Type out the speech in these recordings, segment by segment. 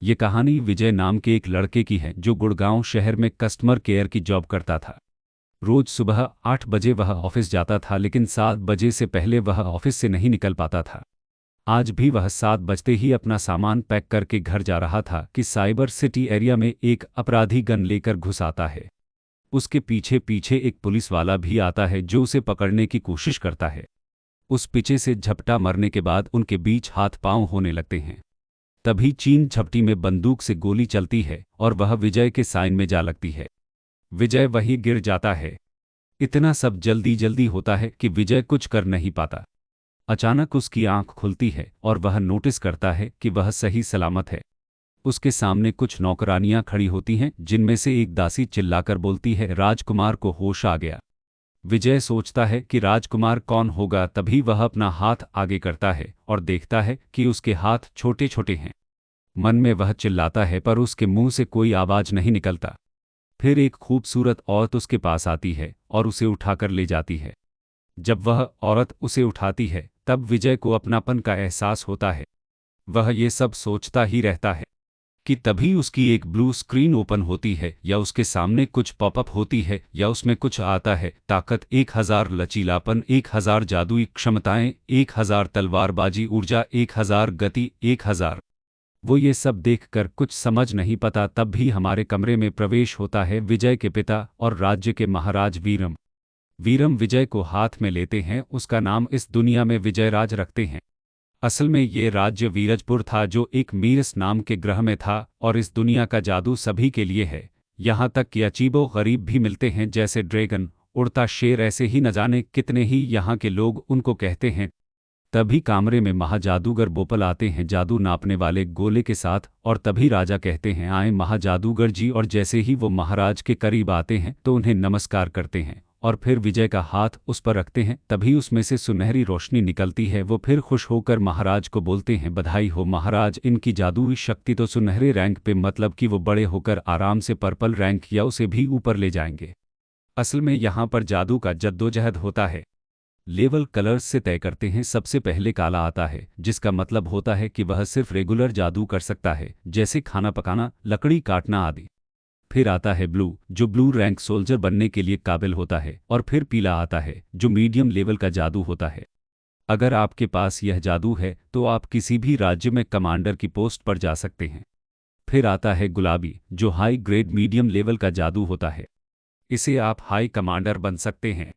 ये कहानी विजय नाम के एक लड़के की है जो गुड़गांव शहर में कस्टमर केयर की जॉब करता था। रोज सुबह 8 बजे वह ऑफिस जाता था, लेकिन 7 बजे से पहले वह ऑफिस से नहीं निकल पाता था। आज भी वह 7 बजते ही अपना सामान पैक करके घर जा रहा था कि साइबर सिटी एरिया में एक अपराधी गन लेकर घुस आता है। उसके पीछे पीछे एक पुलिस वाला भी आता है जो उसे पकड़ने की कोशिश करता है। उस पीछे से झपटा मरने के बाद उनके बीच हाथ पांव होने लगते हैं। तभी चीन झपटी में बंदूक से गोली चलती है और वह विजय के साइन में जा लगती है। विजय वहीं गिर जाता है। इतना सब जल्दी जल्दी होता है कि विजय कुछ कर नहीं पाता। अचानक उसकी आंख खुलती है और वह नोटिस करता है कि वह सही सलामत है। उसके सामने कुछ नौकरानियां खड़ी होती हैं, जिनमें से एक दासी चिल्लाकर बोलती है, राजकुमार को होश आ गया। विजय सोचता है कि राजकुमार कौन होगा। तभी वह अपना हाथ आगे करता है और देखता है कि उसके हाथ छोटे छोटे हैं। मन में वह चिल्लाता है पर उसके मुंह से कोई आवाज नहीं निकलता। फिर एक खूबसूरत औरत उसके पास आती है और उसे उठाकर ले जाती है। जब वह औरत उसे उठाती है तब विजय को अपनापन का एहसास होता है। वह ये सब सोचता ही रहता है कि तभी उसकी एक ब्लू स्क्रीन ओपन होती है, या उसके सामने कुछ पॉपअप होती है, या उसमें कुछ आता है, ताकत 1000, लचीलापन 1000, जादुई क्षमताएं 1000, तलवारबाजी ऊर्जा 1000, गति 1000। वो ये सब देखकर कुछ समझ नहीं पाता। तब भी हमारे कमरे में प्रवेश होता है विजय के पिता और राज्य के महाराज वीरम। वीरम विजय को हाथ में लेते हैं। उसका नाम इस दुनिया में विजयराज रखते हैं। असल में ये राज्य वीरजपुर था जो एक मीरस नाम के ग्रह में था, और इस दुनिया का जादू सभी के लिए है। यहाँ तक कि अजीबो गरीब भी मिलते हैं, जैसे ड्रैगन, उड़ता शेर, ऐसे ही न जाने कितने ही यहाँ के लोग उनको कहते हैं। तभी कमरे में महाजादूगर बोपल आते हैं जादू नापने वाले गोले के साथ, और तभी राजा कहते हैं, आए महाजादूगर जी। और जैसे ही वो महाराज के करीब आते हैं तो उन्हें नमस्कार करते हैं और फिर विजय का हाथ उस पर रखते हैं। तभी उसमें से सुनहरी रोशनी निकलती है। वो फिर खुश होकर महाराज को बोलते हैं, बधाई हो महाराज, इनकी जादुई शक्ति तो सुनहरे रैंक पे, मतलब कि वो बड़े होकर आराम से पर्पल रैंक या उसे भी ऊपर ले जाएंगे। असल में यहाँ पर जादू का जद्दोजहद होता है। लेवल कलर्स से तय करते हैं। सबसे पहले काला आता है, जिसका मतलब होता है कि वह सिर्फ रेगुलर जादू कर सकता है, जैसे खाना पकाना, लकड़ी काटना आदि। फिर आता है ब्लू, जो ब्लू रैंक सोल्जर बनने के लिए काबिल होता है। और फिर पीला आता है, जो मीडियम लेवल का जादू होता है। अगर आपके पास यह जादू है तो आप किसी भी राज्य में कमांडर की पोस्ट पर जा सकते हैं। फिर आता है गुलाबी, जो हाई ग्रेड मीडियम लेवल का जादू होता है। इसे आप हाई कमांडर बन सकते हैं।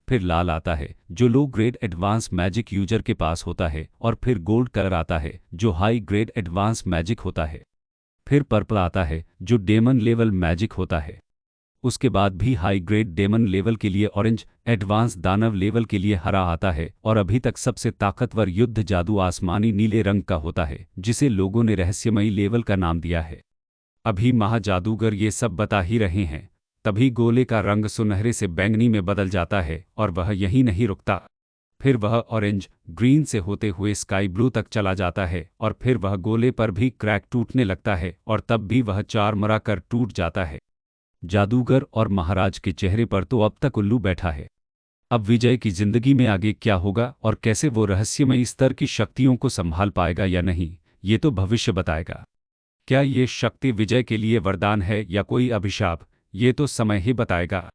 फिर लाल आता है, जो low grade advance magic user के पास होता है। और फिर गोल्ड कलर आता है, जो हाई ग्रेड एडवांस मैजिक होता है। फिर पर्पल आता है, जो डेमन लेवल मैजिक होता है। उसके बाद भी हाई ग्रेड डेमन लेवल के लिए ऑरेंज, एडवांस दानव लेवल के लिए हरा आता है। और अभी तक सबसे ताकतवर युद्ध जादू आसमानी नीले रंग का होता है, जिसे लोगों ने रहस्यमयी लेवल का नाम दिया है। अभी महाजादूगर ये सब बता ही रहे हैं, तभी गोले का रंग सुनहरे से बैंगनी में बदल जाता है। और वह यहीं नहीं रुकता, फिर वह ऑरेंज ग्रीन से होते हुए स्काई ब्लू तक चला जाता है। और फिर वह गोले पर भी क्रैक टूटने लगता है, और तब भी वह चारमरा कर टूट जाता है। जादूगर और महाराज के चेहरे पर तो अब तक उल्लू बैठा है। अब विजय की जिंदगी में आगे क्या होगा और कैसे वो रहस्यमयी स्तर की शक्तियों को संभाल पाएगा या नहीं, ये तो भविष्य बताएगा। क्या ये शक्ति विजय के लिए वरदान है या कोई अभिशाप, ये तो समय ही बताएगा।